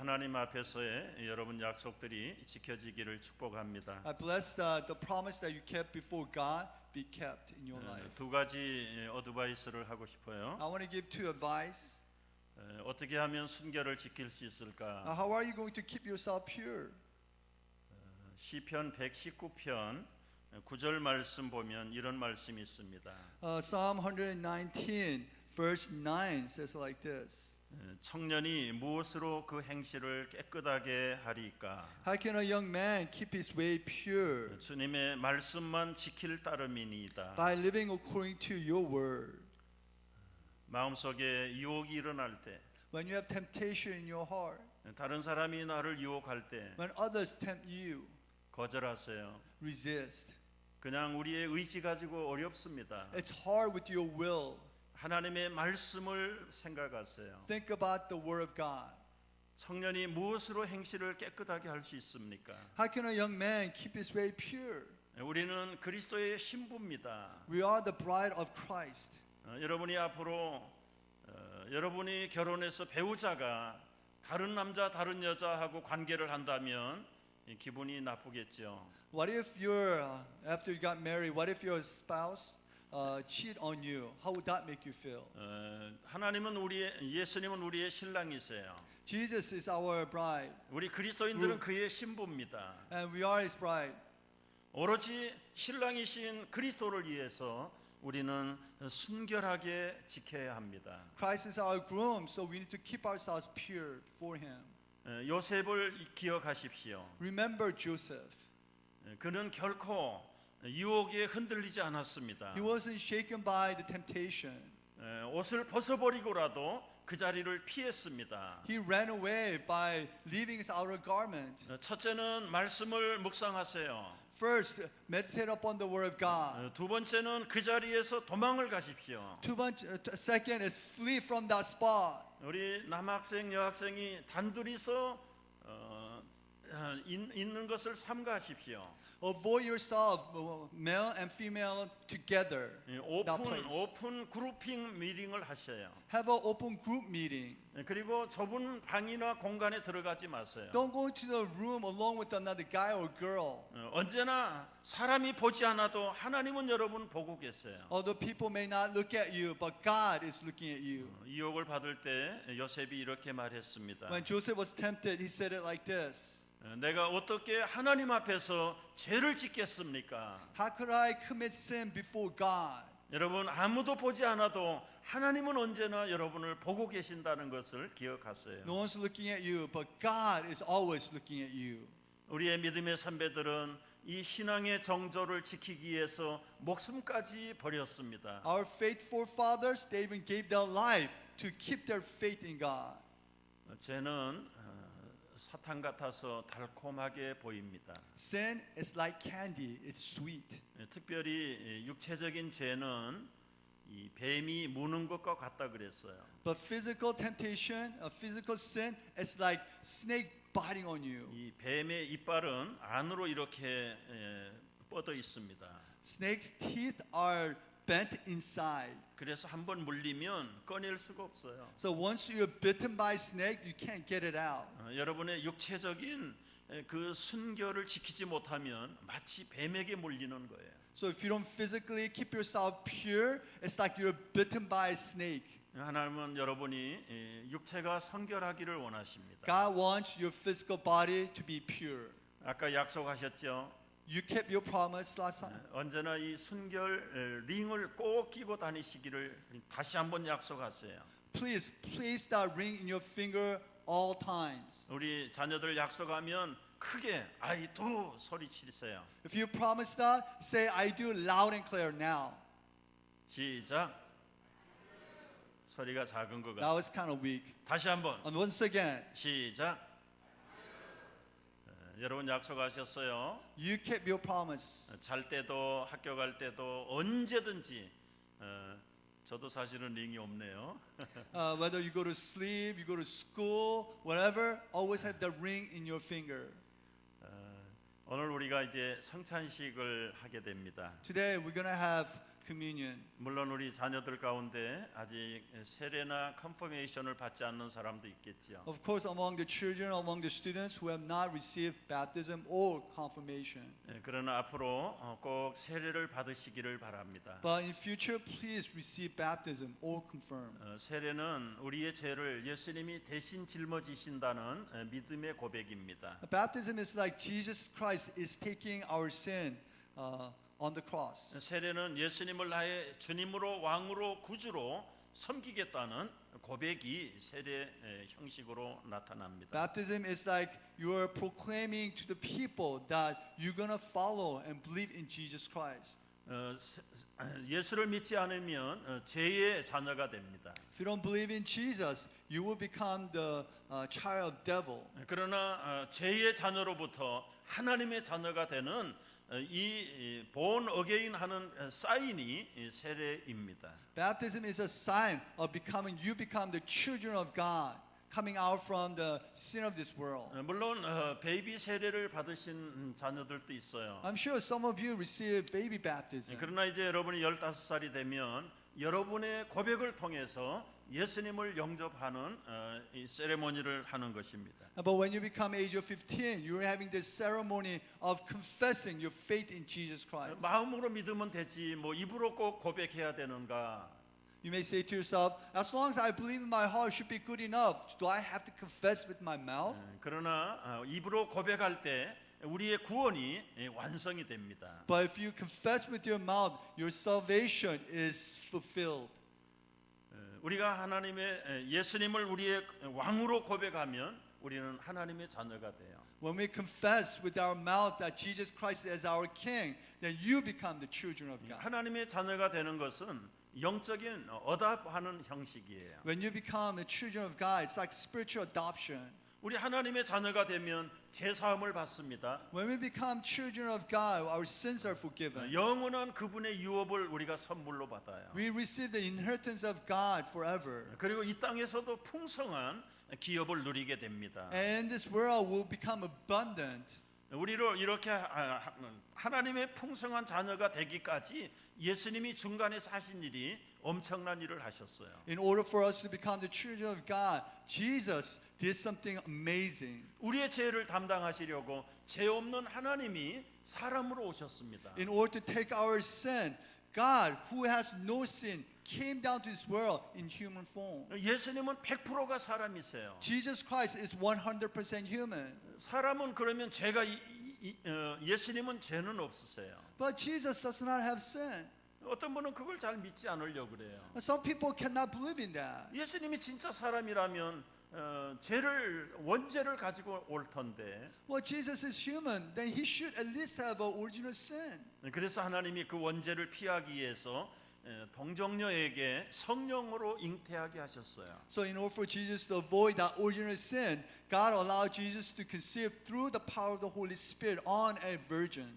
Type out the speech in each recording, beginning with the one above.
하나님 앞에서의 여러분 약속들이 지켜지기를 축복합니다. I bless the promise that you kept before God be kept in your life. 두 가지 어드바이스를 하고 싶어요. I want to give two advice. 어떻게 하면 순결을 지킬 수 있을까? How are you going to keep yourself pure? 시편 119편 9절 말씀 보면 이런 말씀이 있습니다. Psalm 119 verse 9 says like this. 청년이 무엇으로 그 행실을 깨끗하게 하리까? How can a young man keep his way pure? 주님의 말씀만 지킬 따름이니이다. By living according to your word. 마음속에 유혹이 일어날 때, When you have temptation in your heart, 다른 사람이 나를 유혹할 때 when others tempt you, 거절하세요. resist. 그냥 우리의 의지 가지고 어렵습니다. It's hard with your will. 하나님의 말씀을 생각하세요. Think about the word of God. 청년이 무엇으로 행실을 깨끗하게 할 수 있습니까? How can a young man keep his way pure? 우리는 그리스도의 신부입니다. We are the bride of Christ. 여러분이 앞으로 여러분이 결혼해서 배우자가 다른 남자 다른 여자하고 관계를 한다면 기분이 나쁘겠죠. What if you're after you got married? What if your spouse cheat on you? How would that make you feel? 하나님은 예수님은 우리의 신랑이세요. Jesus is our bride, 우리 그리스도인들은 그의 신부입니다. and we are His bride. 오로지 신랑이신 그리스도를 위해서 우리는 순결하게 지켜야 합니다. Christ is our groom, so we need to keep ourselves pure before Him. 요셉을 기억하십시오. Remember Joseph. 그는 결코 유혹에 흔들리지 않았습니다. He wasn't shaken by the temptation. 옷을 벗어버리고라도 그 자리를 피했습니다. He ran away by leaving his outer garment. 첫째는 말씀을 묵상하세요. First, meditate upon the word of God. 두 번째는 그 자리에서 도망을 가십시오. Second is flee from that spot. 우리 남학생 여학생이 단둘이서 있는 것을 삼가하십시오. Avoid yourself, male and female together. That place. 오픈 그룹핑 미팅을 하셔요. Have an open group meeting. 그리고 좁은 방이나 공간에 들어가지 마세요. Don't go into the room alone with another guy or girl. 언제나 사람이 보지 않아도 하나님은 여러분 보고 계세요. Although people may not look at you, but God is looking at you. 유혹을 받을 때 요셉이 이렇게 말했습니다. When Joseph was tempted, he said it like this. 내가 어떻게 하나님 앞에서 죄를 짓겠습니까? How could I commit sin before God? 여러분 아무도 보지 않아도 하나님은 언제나 여러분을 보고 계신다는 것을 기억하세요. No one's looking at you, but God is always looking at you. 우리의 믿음의 선배들은 이 신앙의 정조를 지키기 위해서 목숨까지 버렸습니다. Our faithful fathers, they even gave their life to keep their faith in God. 죄는 사탕 같아서 달콤하게 보입니다. Sin is like candy, it's sweet. 특별히 육체적인 죄는 이 뱀이 무는 것과 같다 그랬어요. But physical temptation, physical sin, it's like snake biting on you. 이 뱀의 이빨은 안으로 이렇게 뻗어 있습니다. Snake's teeth are bent inside. 그래서 한번 물리면 꺼낼 수가 없어요. So once you're bitten by a snake, you can't get it out. 여러분의 육체적인 그 순결을 지키지 못하면 마치 뱀에게 물리는 거예요. So if you don't physically keep yourself pure, it's like you're bitten by a snake. 하나님은 여러분이 육체가 성결하기를 원하십니다. God wants your physical body to be pure. 아까 약속하셨죠? You kept your promise last time. 언제나 이 순결 링을 꼭 끼고 다니시기를 다시 한번 약속하세요. Please place that ring in your finger all times. 우리 자녀들 약속하면 크게 I do 소리치세요. If you promise that, say I do loud and clear now. 시작. 소리가 작은 것 That 같아요. was kind of weak. 다시 한번. And once again, 시작. 여러분 약속하셨어요. you kept your promise. 잘 때도 학교 갈 때도 언제든지 저도 사실은 링이 없네요. Whether you go to sleep, you go to school, whatever, always have the ring in your finger. 오늘 우리가 이제 성찬식을 하게 됩니다. Today we're gonna have communion. 물론 우리 자녀들 가운데 아직 세례나 컨퍼메이션을 받지 않는 사람도 있겠지요. Of course, among the children, among the students who have not received baptism or confirmation. 그러나 앞으로 꼭 세례를 받으시기를 바랍니다. But in future, please receive baptism or confirm. 세례는 우리의 죄를 예수님이 대신 짊어지신다는 믿음의 고백입니다. Baptism is like Jesus Christ is taking our sin on the cross. 세례는 예수님을 나의 주님으로 왕으로 구주로 섬기겠다는 고백이 세례 형식으로 나타납니다. Baptism is like you are proclaiming to the people that you're gonna follow and believe in Jesus Christ. 예수를 믿지 않으면 죄의 자녀가 됩니다. If you don't believe in Jesus, you will become the child of devil. 그러나 죄의 자녀로부터 하나님의 자녀가 되는 이 born again 하는 사인이 세례입니다. Baptism is a sign of becoming you become the children of God, coming out from the sin of this world. 물론 베이비 세례를 받으신 자녀들도 있어요. I'm sure some of you receive baby baptism. 그러나 이제 여러분이 15살이 되면 여러분의 고백을 통해서 예수님을 영접하는 이 세레모니를 하는 것입니다. But when you become age of 15, you're having this ceremony of confessing your faith in Jesus Christ. 마음으로 믿으면 되지 뭐 입으로 꼭 고백해야 되는가? You may say to yourself, as long as I believe in my heart, it should be good enough. Do I have to confess with my mouth? 그러나 입으로 고백할 때 우리의 구원이 완성이 됩니다. But if you confess with your mouth, your salvation is fulfilled. 우리가 하나님의 예수님을 우리의 왕으로 고백하면 우리는 하나님의 자녀가 돼요. When we confess with our mouth that Jesus Christ is our King, then you become the children of God. 하나님의 자녀가 되는 것은 영적인 어답하는 형식이에요. When you become the children of God, it's like spiritual adoption. 우리 하나님의 자녀가 되면 죄 사함을 받습니다. When we become children of God, our sins are forgiven. 영원한 그분의 유업을 우리가 선물로 받아요. We receive the inheritance of God forever. 그리고 이 땅에서도 풍성한 기업을 누리게 됩니다. And in this world will become abundant. 우리를 이렇게 하나님의 풍성한 자녀가 되기까지 예수님이 중간에서 하신 일이 엄청난 일을 하셨어요. In order for us to become the children of God, Jesus did something amazing. 우리의 죄를 담당하시려고 죄 없는 하나님이 사람으로 오셨습니다. In order to take our sin, God, who has no sin, came down to this world in human form. 예수님은 100%가 사람이세요. Jesus Christ is 100% human. 사람은 그러면 죄가 예수님은 죄는 없으세요. But Jesus does not have sin. 어떤 분은 그걸 잘 믿지 않으려고 그래요. Some people cannot believe in that. 예수님이 진짜 사람이라면 죄를 원죄를 가지고 올 텐데. Well, Jesus is human, then he should at least have an original sin. 그래서 하나님이 그 원죄를 피하기 위해서 동정녀에게 성령으로 잉태하게 하셨어요. So in order for Jesus to avoid that original sin, God allowed Jesus to conceive through the power of the Holy Spirit on a virgin.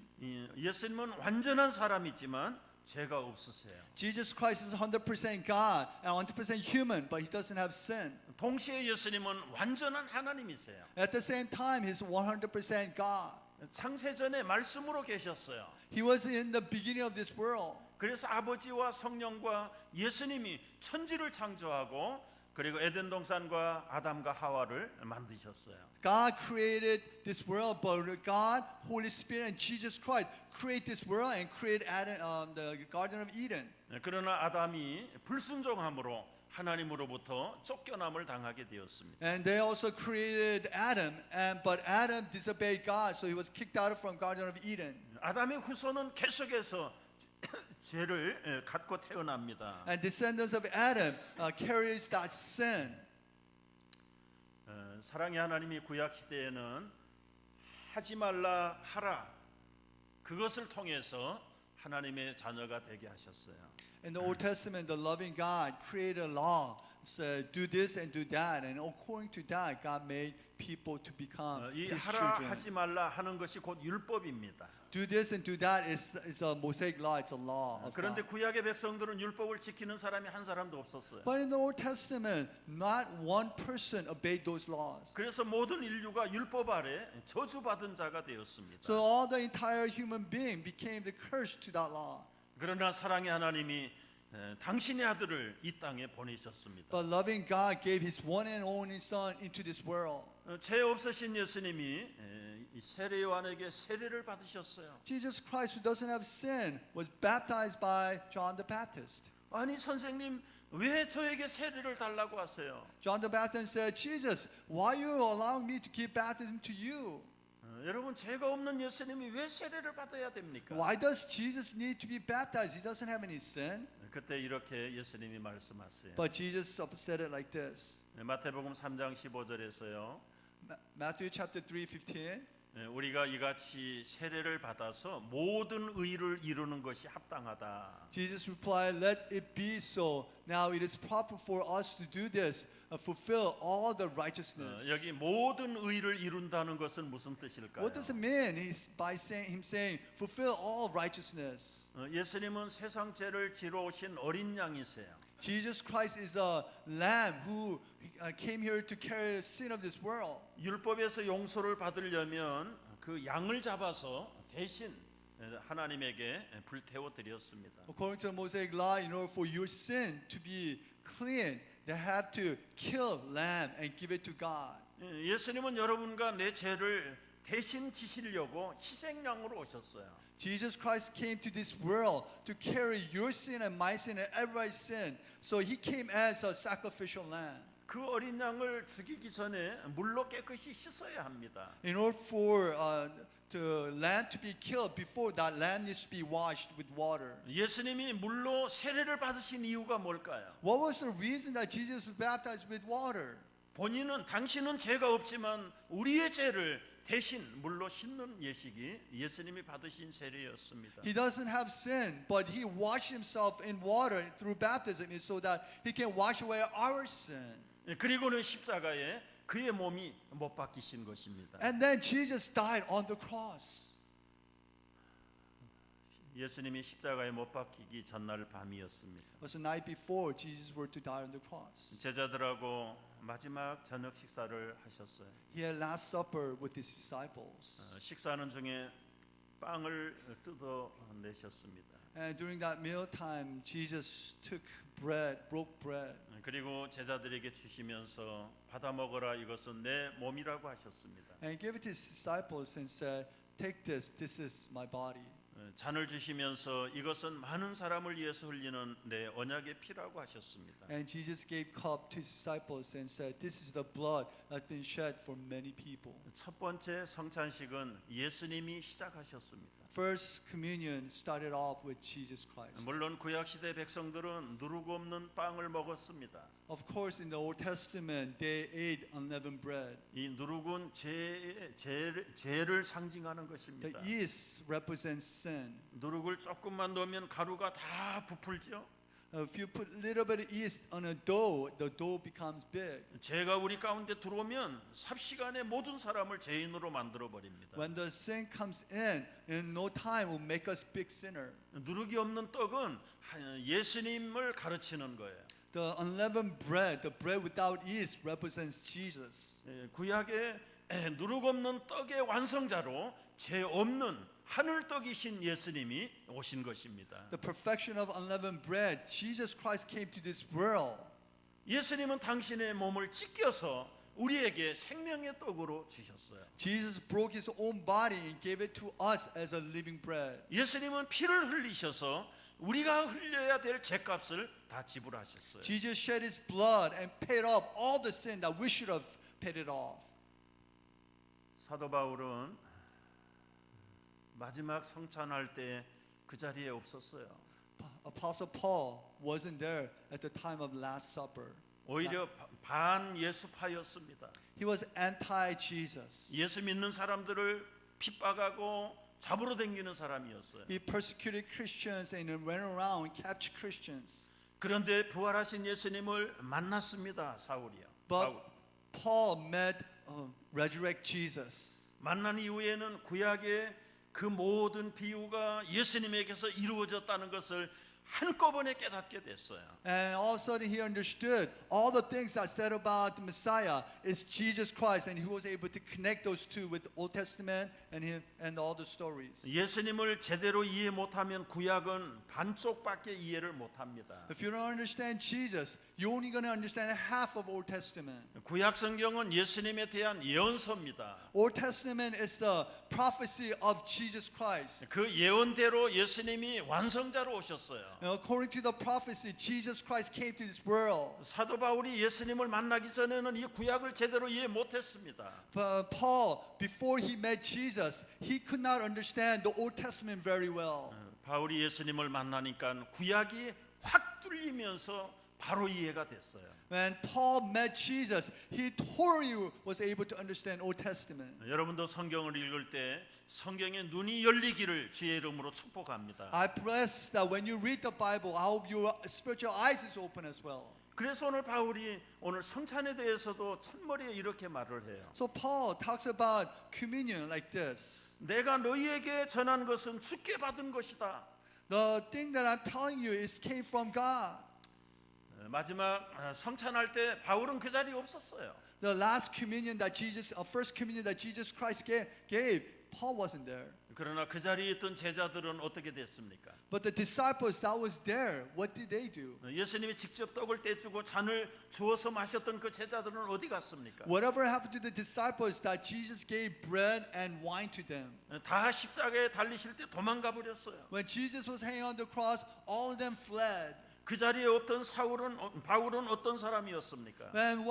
예수님은 완전한 사람이지만 죄가 없으세요. Jesus Christ is 100% God and 100% human, but he doesn't have sin. 동시에 예수님은 완전한 하나님이세요. At the same time, he's 100% God. 창세전에 말씀으로 계셨어요. He was in the beginning of this world. 그래서 아버지와 성령과 예수님이 천지를 창조하고 그리고 에덴 동산과 아담과 하와를 만드셨어요. God created this world, but God, Holy Spirit, and Jesus Christ create this world and create the Garden of Eden. 그러나 아담이 불순종함으로 하나님으로부터 쫓겨남을 당하게 되었습니다. And they also created Adam, but Adam disobeyed God, so he was kicked out from Garden of Eden. 아담의 후손은 계속해서 죄를 갖고 태어납니다. And descendants of Adam carries that sin. 사랑의 하나님이 구약 시대에는 하지 말라 하라 그것을 통해서 하나님의 자녀가 되게 하셨어요. In the Old Testament, the loving God created a law, said do this and do that, and according to that, God made people to become 이 His 하라 children. 하지 말라 하는 것이 곧 율법입니다. Do this and do that is a Mosaic law. It's a law of 그런데 God. 구약의 백성들은 율법을 지키는 사람이 한 사람도 없었어요. But in the Old Testament, not one person obeyed those laws. 그래서 모든 인류가 율법 아래 저주받은 자가 되었습니다. So all the entire human being became the curse to that law. 그러나 사랑의 하나님이 당신의 아들을 이 땅에 보내셨습니다. But loving God gave His one and only Son into this world. 죄 없으신 예수님이 이 세례 요한에게 세례를 받으셨어요. Jesus Christ, who doesn't have sin, was baptized by John the Baptist. 아니 선생님 왜 저에게 세례를 달라고 하세요? John the Baptist said, Jesus, why are you allowing me to give baptism to you? 여러분 죄가 없는 예수님이 왜 세례를 받아야 됩니까? Why does Jesus need to be baptized? He doesn't have any sin. 그때 이렇게 예수님이 말씀하세요. But Jesus said it like this. 마태복음 3장 15절에서요. Matthew chapter 3:15. 우리가 이같이 세례를 받아서 모든 의를 이루는 것이 합당하다. Jesus replied, "Let it be so. Now it is proper for us to do this, fulfill all the righteousness." 여기 모든 의를 이룬다는 것은 무슨 뜻일까요? What does it mean? He's by saying him saying, "Fulfill all righteousness." 예수님은 세상 죄를 지러 오신 어린 양이세요. Jesus Christ is a lamb who came here to carry the sin of this world. 율법에서 용서를 받으려면 그 양을 잡아서 대신 하나님에게 불태워 드렸습니다. According to the Mosaic law, in order for your sin to be clean, they have to kill lamb and give it to God. 예수님은 여러분과 내 죄를 대신 지시려고 희생양으로 오셨어요. Jesus Christ came to this world to carry your sin and my sin and everybody's sin. So He came as a sacrificial lamb. 그 어린 양을 죽이기 전에 물로 깨끗이 씻어야 합니다. In order for the lamb to be killed, before that lamb needs to be washed with water. 예수님이 물로 세례를 받으신 이유가 뭘까요? What was the reason that Jesus was baptized with water? 당신은 죄가 없지만 우리의 죄를 대신 물로 씻는 예식이 예수님이 받으신 세례였습니다. He doesn't have sin, but He washed Himself in water through baptism so that He can wash away our sin. 그리고는 십자가에 그의 몸이 못 박히신 것입니다. And then Jesus died on the cross. 예수님이 십자가에 못 박히기 전날 밤이었습니다. It was the night before Jesus were to die on the cross. 제자들하고 마지막 저녁 식사를 하셨어요. He had last supper with His disciples. 식사하는 중에 빵을 뜯어 내셨습니다. And during that meal time, Jesus took bread, broke bread. 그리고 제자들에게 주시면서 받아 먹어라 이것은 내 몸이라고 하셨습니다. And He gave it to His disciples and said, "Take this, this is my body." 잔을 주시면서 이것은 많은 사람을 위해서 흘리는 내 언약의 피라고 하셨습니다. And Jesus gave cup to His disciples and said, "This is the blood that's been shed for many people." 첫 번째 성찬식은 예수님이 시작하셨습니다. First communion started off with Jesus Christ. 물론 구약 시대 백성들은 누룩 없는 빵을 먹었습니다. Of course, in the Old Testament, they ate unleavened bread. 이 누룩은 죄를 상징하는 The 것입니다. yeast represents sin. 누룩을 조금만 넣으면 가루가 다 부풀죠. If you put a little bit of yeast on a dough, the dough becomes big. 죄가 우리 가운데 들어오면 삽시간에 모든 사람을 죄인으로 만들어 버립니다. When the sin comes in no time will make us big sinner. 누룩이 없는 떡은 예수님을 가르치는 거예요. The unleavened bread, the bread without yeast, represents Jesus. 구약의 누룩 없는 떡의 완성자로 죄 없는 하늘 떡이신 예수님이 오신 것입니다. The perfection of unleavened bread, Jesus Christ came to this world. 예수님은 당신의 몸을 찢겨서 우리에게 생명의 떡으로 주셨어요. Jesus broke His own body and gave it to us as a living bread. 예수님은 피를 흘리셔서 우리가 흘려야 될 죄값을 다 지불하셨어요. Jesus shed His blood and paid off all the sin that we should have paid it off. 사도 바울은 마지막 성찬할 때 그 자리에 없었어요. Apostle Paul wasn't there at the time of Last Supper. 오히려 반 예수파였습니다. He was anti-Jesus. 예수 믿는 사람들을 핍박하고 잡으러 다니는 사람이었어요. He persecuted Christians and went around and captured Christians. 그런데 부활하신 예수님을 만났습니다. 사울이요. But Paul met resurrected Jesus. 만난 이후에는 구약의 그 모든 비유가 예수님에게서 이루어졌다는 것을 한꺼번에 깨닫게 됐어요. And all of a sudden he understood all the things that said about the Messiah is Jesus Christ, and he was able to connect those two with the Old Testament and him and all the stories. 예수님을 제대로 이해 못하면 구약은 반쪽밖에 이해를 못합니다. If you don't understand Jesus, you're only going to understand half of Old Testament. 구약 성경은 예수님에 대한 예언서입니다. Old Testament is the prophecy of Jesus Christ. 그 예언대로 예수님이 완성자로 오셨어요. According to the prophecy, Jesus Christ came to this world. 사도 바울이 예수님을 만나기 전에는 이 구약을 제대로 이해 못했습니다. But Paul, before he met Jesus, he could not understand the Old Testament very well. 바울이 예수님을 만나니까 구약이 확 뚫리면서 바로 이해가 됐어요. When Paul met Jesus, he totally was able to understand Old Testament. 여러분도 성경을 읽을 때 성경의 눈이 열리기를 주의 이름으로 축복합니다. I bless that when you read the Bible, I hope your spiritual eyes is open as well. 그래서 오늘 바울이 오늘 성찬에 대해서도 첫머리에 이렇게 말을 해요. So Paul talks about communion like this. 내가 너희에게 전한 것은 주께 받은 것이다. The thing that I'm telling you is came from God. 마지막 성찬할 때 바울은 그 자리에 없었어요. The last communion that first communion that Jesus Christ gave, Paul wasn't there. 그러나 그 자리에 있던 제자들은 어떻게 됐습니까? But the disciples that was there, what did they do? 예수님이 직접 떡을 떼주고 잔을 주어서 마셨던 그 제자들은 어디 갔습니까? Whatever happened to the disciples that Jesus gave bread and wine to them? 다 십자가에 달리실 때 도망가 버렸어요. When Jesus was hanging on the cross, all of them fled. 그 자리에 없던 바울은 어떤 사람이었습니까? And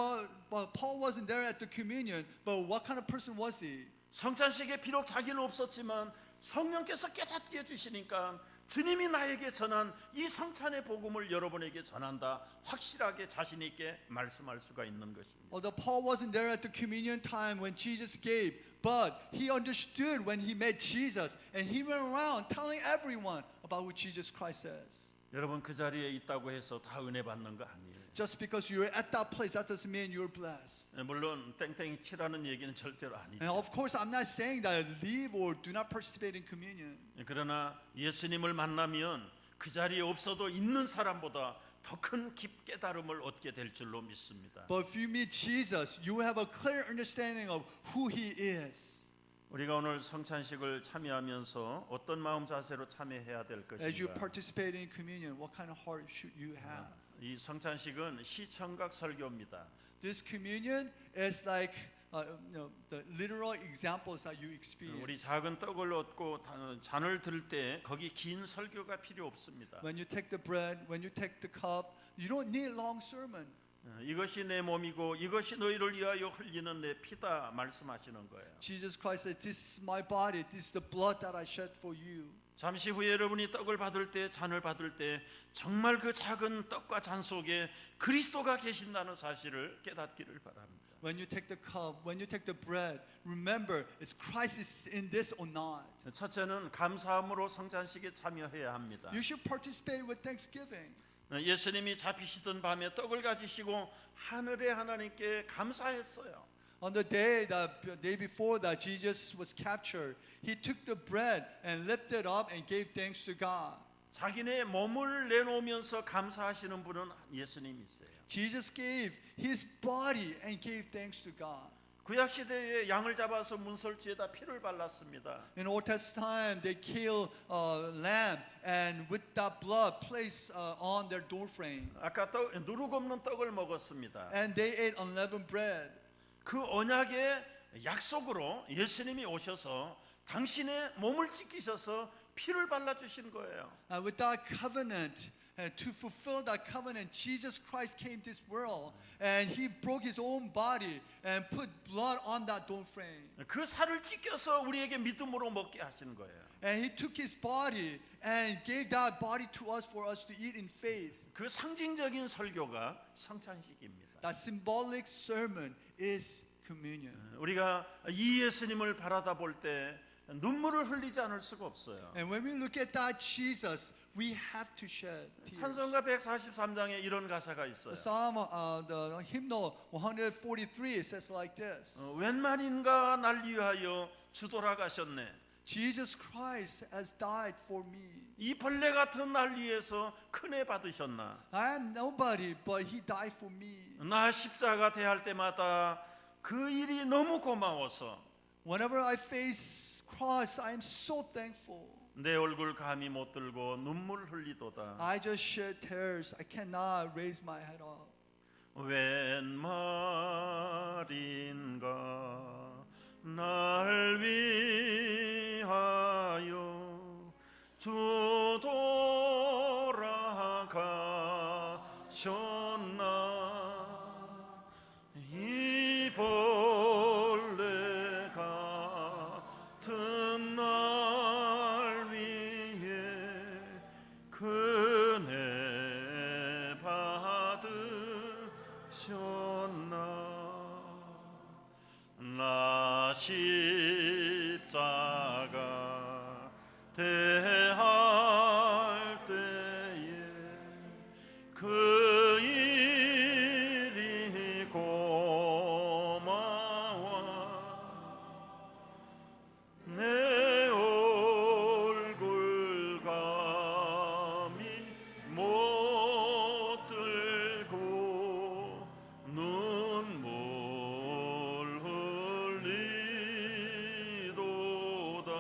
Paul wasn't there at the communion, but what kind of person was he? 성찬식에 비록 자기는 없었지만 성령께서 깨닫게 해주시니까 주님이 나에게 전한 이 성찬의 복음을 여러분에게 전한다. 확실하게 자신 있게 말씀할 수가 있는 것입니다. Although Paul wasn't there at the communion time when Jesus gave, but he understood when he met Jesus, and he went around telling everyone about who Jesus Christ is. 여러분 그 자리에 있다고 해서 다 은혜 받는 거 아니에요. Just because you're at that place, that doesn't mean you're blessed. 물론 땡땡이 치라는 얘기는 절대로 And 아니죠. of course, I'm not saying that leave or do not participate in communion. 그러나 예수님을 만나면 그 자리에 없어도 있는 사람보다 더 큰 깨달음을 얻게 될 줄로 믿습니다. But if you meet Jesus, you will have a clear understanding of who he is. 우리가 오늘 성찬식을 참여하면서 어떤 마음 자세로 참여해야 될 As you 것인가? participate in communion, what kind of heart should you have? 이 성찬식은 시청각 설교입니다. This communion is like the literal examples that you 우리 experience. 작은 떡을 얻고 잔을 들 때 거기 긴 설교가 필요 없습니다. When you take the bread, when you take the cup, you don't need long sermon. 이것이 내 몸이고 이것이 너희를 위하여 흘리는 내 피다 말씀하시는 거예요. Jesus Christ said, "This is my body. This is the blood that I shed for you." 잠시 후에 여러분이 떡을 받을 때 잔을 받을 때 정말 그 작은 떡과 잔 속에 그리스도가 계신다는 사실을 깨닫기를 바랍니다. When you take the cup, when you take the bread, remember, is Christ is in this or not? 첫째는 감사함으로 성찬식에 참여해야 합니다. You should participate with thanksgiving. 예수님이 잡히시던 밤에 떡을 가지시고 하늘의 하나님께 감사했어요. On the day before that Jesus was captured, he took the bread and lifted up and gave thanks to God. 자기네 몸을 내놓으면서 감사하시는 분은 예수님이세요. Jesus gave his body and gave thanks to God. 구약 시대에 양을 잡아서 문설주에다 피를 발랐습니다. In Old Testament time, they kill a lamb and with that blood placed on their doorframe. 아까 누룩 없는 떡을 먹었습니다. And they ate unleavened bread. 그 언약의 약속으로 예수님이 오셔서 당신의 몸을 찢기셔서 피를 발라주신 거예요. And with that covenant, to fulfill that covenant, Jesus Christ came to this world and he broke his own body and put blood on that doorframe. 그 살을 찢겨서 우리에게 믿음으로 먹게 하시는 거예요. And he took his body and gave that body to us for us to eat in faith. 그 상징적인 설교가 성찬식입니다. That symbolic sermon is communion. 우리가 이 예수님을 바라다 볼 때 눈물을 흘리지 않을 수가 없어요. And when we look at that Jesus, we have to shed tears. 찬송가 143장에 이런 가사가 있어요. Psalm, the hymnal 143 says like this. 웬 말인가 날 위하여 주 돌아가셨네. Jesus Christ has died for me. 이 벌레 같은 난리에서 큰애 받으셨나? I am nobody, but he died for me. 나 십자가 대할 때마다 그 일이 너무 고마워서 Whenever I face cross, I am so thankful. 내 얼굴 감히 못 들고 눈물 흘리도다. I just shed tears. I cannot raise my head up. 웬 말인가 날 위하여 주 돌아가셨나 이 벌레 같은 날 위해 그네 받으셨나 나 십자가 대할 때에 그 일이 고마워 내 얼굴 감히 못 들고 눈물 흘리도다.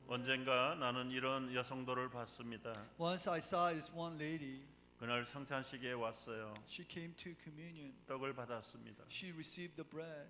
언젠가 나는 이런 여성도를 봤습니다. Once I saw this one lady. 그날 성찬식에 왔어요. She came to communion. 떡을 받았습니다. She received the bread.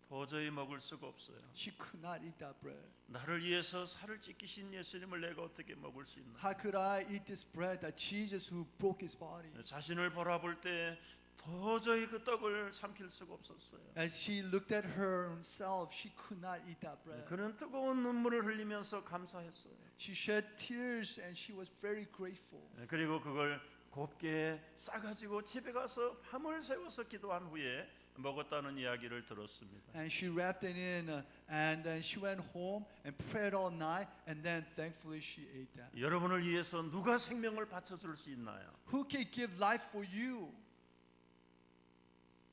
도저히 먹을 수가 없어요. She could not eat that bread. 나를 위해서 살을 찢기신 예수님을 내가 어떻게 먹을 수 있나? How could I eat this bread that Jesus who broke his body? 자신을 바라볼 때 도저히 그 떡을 삼킬 수가 없었어요. As she looked at herself, she could not eat that bread. 그는 뜨거운 눈물을 흘리면서 감사했어요. She shed tears and she was very grateful. 그리고 그걸 곱게 싸가지고 집에 가서 밤을 새워서 기도한 후에 먹었다는 이야기를 들었습니다. And she wrapped it in and then she went home and prayed all night and then thankfully she ate that. 여러분을 위해서 누가 생명을 바쳐줄 수 있나요? Who can give life for you?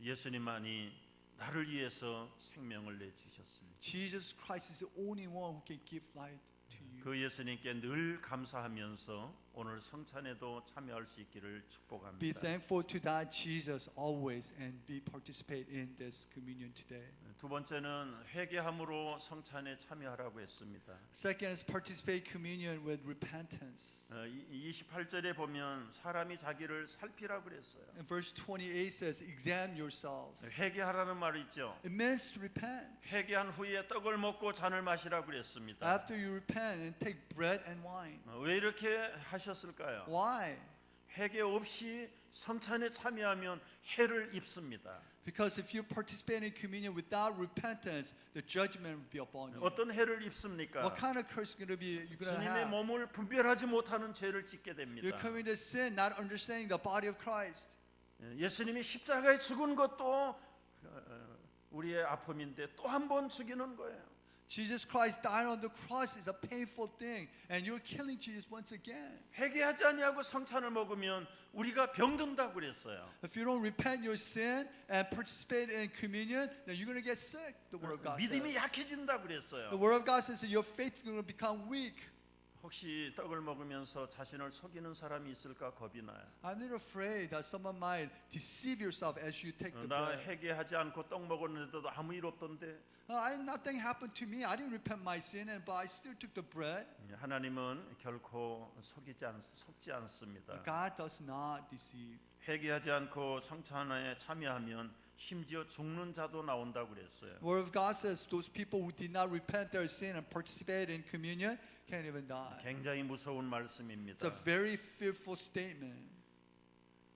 예수님만이 나를 위해서 생명을 내주셨습니다. Jesus Christ is the only one who can give life to you. 그 예수님께 늘 감사하면서 오늘 성찬에도 참여할 수 있기를 Be 축복합니다. thankful to that Jesus always and be participate in this communion today. 두 번째는 회개함으로 성찬에 참여하라고 했습니다. Second is participate communion with repentance. 28절에 보면 사람이 자기를 살피라고 그랬어요. And verse 28 says, examine yourself. 회개하라는 말이 있죠. It means to repent. 회개한 후에 떡을 먹고 잔을 마시라고 그랬습니다. After you repent and take bread and wine. 왜 이렇게 하셨을까요? Why? 회개 없이 성찬에 참여하면 해를 입습니다. Because if you participate in communion without repentance, the judgment will be upon you. 어떤 해를 입습니까? What kind of curse you're going to 주님의 have? 몸을 분별하지 못하는 죄를 짓게 됩니다. You're coming to sin, not understanding the body of Christ. 예수님이 십자가에 죽은 것도 우리의 아픔인데 또 한 번 죽이는 거예요. Jesus Christ dying on the cross is a painful thing, and you're killing Jesus once again. 회개하지 아니하고 성찬을 먹으면 우리가 병든다고 그랬어요. If you don't repent your sin and participate in communion, then you're going to get sick. The Word of God 믿음이 says. 약해진다고 그랬어요. The Word of God says that your faith is going to become weak. 혹시 떡을 먹으면서 자신을 속이는 사람이 있을까 겁이 나요. I'm not afraid that someone might deceive yourself as you take the 나 bread. 회개하지 않고 떡 먹었는데도 아무 일 없던데. Nothing happened to me. I didn't repent my sin, but I still took the bread. 하나님은 결코 속지 않습니다. God does not deceive. 회개하지 않고 성찬에 참여하면 심지어 죽는 자도 나온다고 그랬어요. The Word of God says those people who did not repent their sin and participate in communion can't even die. 굉장히 무서운 It's 말씀입니다. a very fearful statement.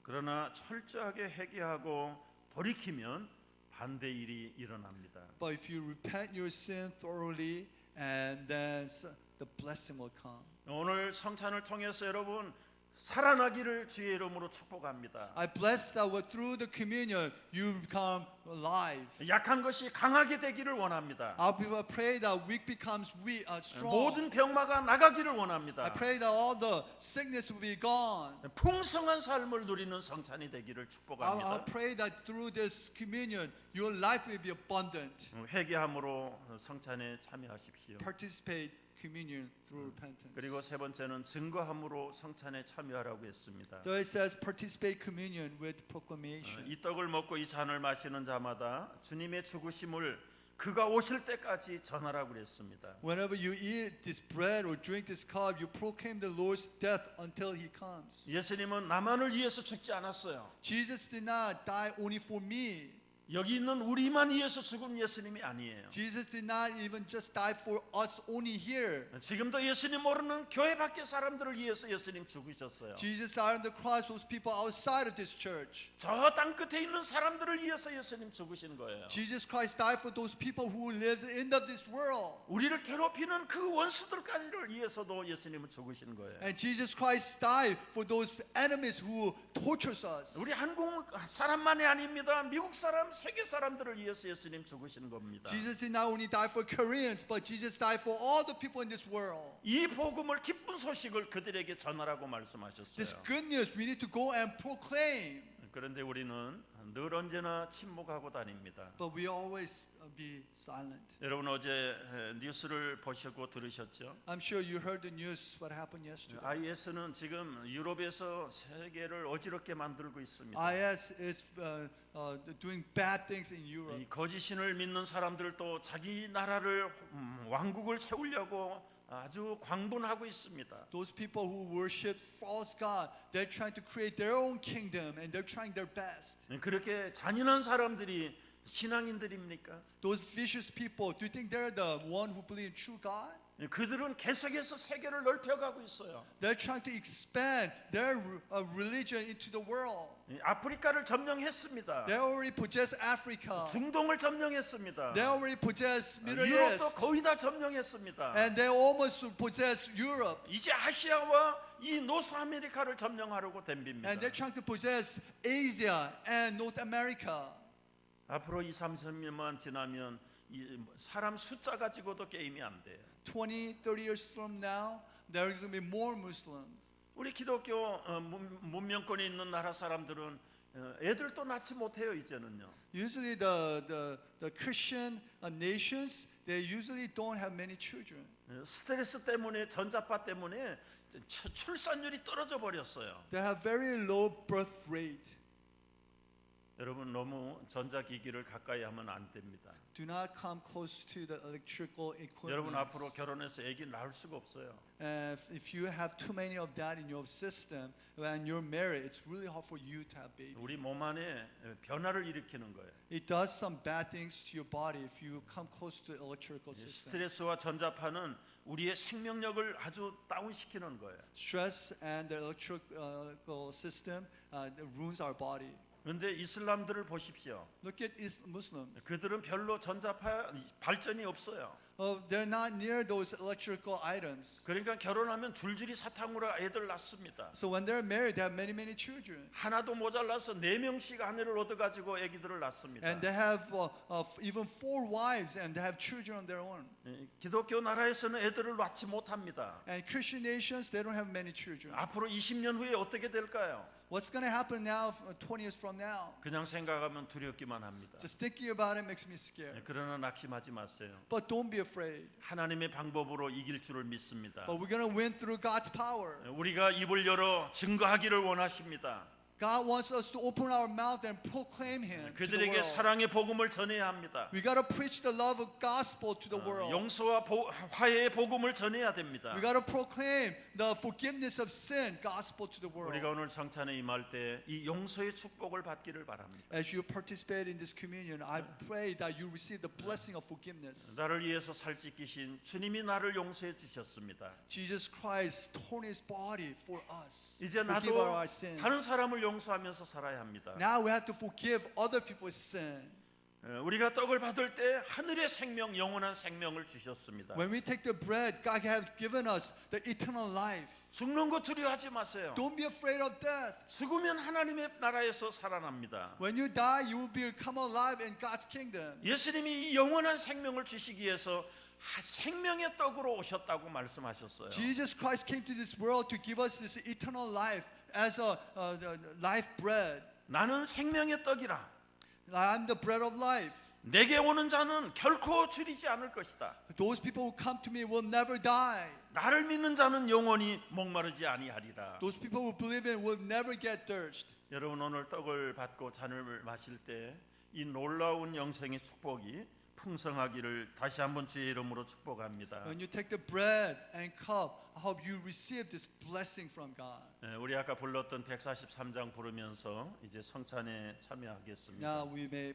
그러나 철저하게 회개하고 돌이키면 반대 일이 일어납니다. But if you repent your sin thoroughly, and then the blessing will come. 오늘 성찬을 통해서 여러분 살아나기를 주의 이름으로 축복합니다. I bless that through the communion you become alive. 약한 것이 강하게 되기를 원합니다. I pray that weak becomes strong. 모든 병마가 나가기를 원합니다. I pray that all the sickness will be gone. 풍성한 삶을 누리는 성찬이 되기를 I 축복합니다. pray that through this communion your life will be abundant. 회개함으로 성찬에 참여하십시오. Participate communion through repentance. 그리고 세 번째는 증거함으로 성찬에 참여하라고 했습니다. Third, it says participate communion with proclamation. 이 떡을 먹고 이 잔을 마시는 자마다 주님의 죽으심을 그가 오실 때까지 전하라고 그랬습니다. Whenever you eat this bread or drink this cup, you proclaim the Lord's death until He comes. 예수님은 나만을 위해서 죽지 않았어요. Jesus did not die only for me. 여기 있는 우리만 위해서 죽은 예수님이 아니에요. Jesus did not even just die for us only here. 지금도 예수님 모르는 교회 밖의 사람들을 위해서 예수님 죽으셨어요. Jesus died on the cross for those people outside of this church. 저 땅 끝에 있는 사람들을 위해서 예수님 죽으신 거예요. Jesus Christ died for those people who live in the end of this world. 우리를 괴롭히는 그 원수들까지를 위해서도 예수님은 죽으신 거예요. And Jesus Christ died for those enemies who tortures us. 우리 한국 사람만이 아닙니다. 미국 사람, 세계 사람들을 위해서 예수님 죽으신 겁니다. Jesus did not only die for Koreans, but Jesus died for all the people in this world. 이 복음을 기쁜 소식을 그들에게 전하라고 This 말씀하셨어요. good news we need to go and proclaim. 그런데 우리는 늘 언제나 침묵하고 다닙니다. But we always be silent. 여러분 어제 뉴스를 보시고 들으셨죠? I'm sure you heard the news what happened yesterday. IS는 지금 유럽에서 세계를 어지럽게 만들고 있습니다. IS is doing bad things in Europe. 이 거짓신을 믿는 사람들도 자기 나라를 왕국을 세우려고 아주 광분하고 있습니다. Those people who worship false god, they're trying to create their own kingdom and they're trying their best. 그렇게 잔인한 사람들이 신앙인들입니까? Those vicious people, do you think they're the one who believe in true God? 그들은 계속해서 세계를 넓혀가고 있어요. They're trying to expand their religion into the world. 아프리카를 점령했습니다. They already possess Africa. 중동을 점령했습니다. They already possess Middle 유럽도 East. 거의 다 점령했습니다. And they almost possess Europe. 이제 아시아와 이 노스 아메리카를 점령하려고 덤빕니다. And they're trying to possess Asia and North America. 앞으로 20-30년만 지나면 이 사람 숫자 가지고도 게임이 안 돼요. 20, 30 years from now, there is going to be more Muslims. 우리 기독교 문명권에 있는 나라 사람들은 애들도 낳지 못해요 이제는요. Usually the Christian nations, they usually don't have many children. 스트레스 때문에 전자파 때문에 출산율이 떨어져 버렸어요. They have very low birth rate. 여러분 너무 전자기기를 가까이 하면 안 됩니다. Do not come close to the electrical 여러분 equipment. 앞으로 결혼해서 아기 낳을 수가 없어요. If you have too many of that in your system, when you're married, it's really hard for you to have baby. 우리 몸 안에 변화를 일으키는 거예요. It does some bad things to your body if you come close to the electrical system. 스트레스와 전자파는 우리의 생명력을 아주 다운시키는 거예요. Stress and the electrical system ruins our body. 그런데 이슬람들을 보십시오. Look at Muslims. 그들은 별로 전자파 발전이 없어요. They're not near those electrical items. 그러니까 결혼하면 줄줄이 사탕으로 애들 낳습니다. So when they're married, they have many children. 하나도 모자라서 4명씩 아내를 얻어가지고 아기들을 낳습니다. And they have even 4 wives and they have children on their own. 기독교 나라에서는 애들을 낳지 못합니다. And Christian nations, they don't have many children. 앞으로 20년 후에 어떻게 될까요? What's going to happen now, 20 years from now? 그냥 생각하면 두렵기만 합니다. Just thinking about it makes me scared. 그러나 낙심하지 마세요. But don't be afraid. 하나님의 방법으로 이길 줄을 믿습니다. But we're going to win through God's power. 우리가 입을 열어 증거하기를 원하십니다. God wants us to open our mouth and proclaim Him to the 그들에게 world. 사랑의 복음을 전해야 합니다. We got to preach the love of gospel to the world. 용서와 화해의 복음을 전해야 됩니다. We got to proclaim the forgiveness of sin gospel to the world. 우리가 오늘 성찬에 임할 때 이 용서의 축복을 받기를 바랍니다. As you participate in this communion, I pray that you receive the blessing of forgiveness. 나를 위해서 살찌기신 주님이 나를 용서해 주셨습니다. Jesus Christ torn His body for us. 이제 Forgive 나도 our sin. 다른 사람을 용서하면서 살아야 합니다. Now we have to forgive other people's sin. 우리가 떡을 받을 때 하늘의 생명, 영원한 생명을 주셨습니다. When we take the bread, God has given us the eternal life. 죽는 거 두려워하지 마세요. Don't be afraid of death. 죽으면 하나님의 나라에서 살아납니다. When you die, you will become alive in God's kingdom. 예수님이 이 영원한 생명을 주시기 위해서 생명의 떡으로 오셨다고 말씀하셨어요. Jesus Christ came to this world to give us this eternal life as a life bread. 나는 생명의 떡이라. I'm the bread of life. 내게 오는 자는 결코 줄이지 않을 것이다. Those people who come to me will never die. 나를 믿는 자는 영원히 목마르지 아니하리라. Those people who believe in will never get thirst. 여러분 오늘 떡을 받고 잔을 마실 때 이 놀라운 영생의 축복이 풍성하기를 다시 한번 주의 이름으로 축복합니다. When you take the bread and cup, I hope you receive this blessing from God. 우리 아까 불렀던 143장 부르면서 이제 성찬에 참여하겠습니다. Now we may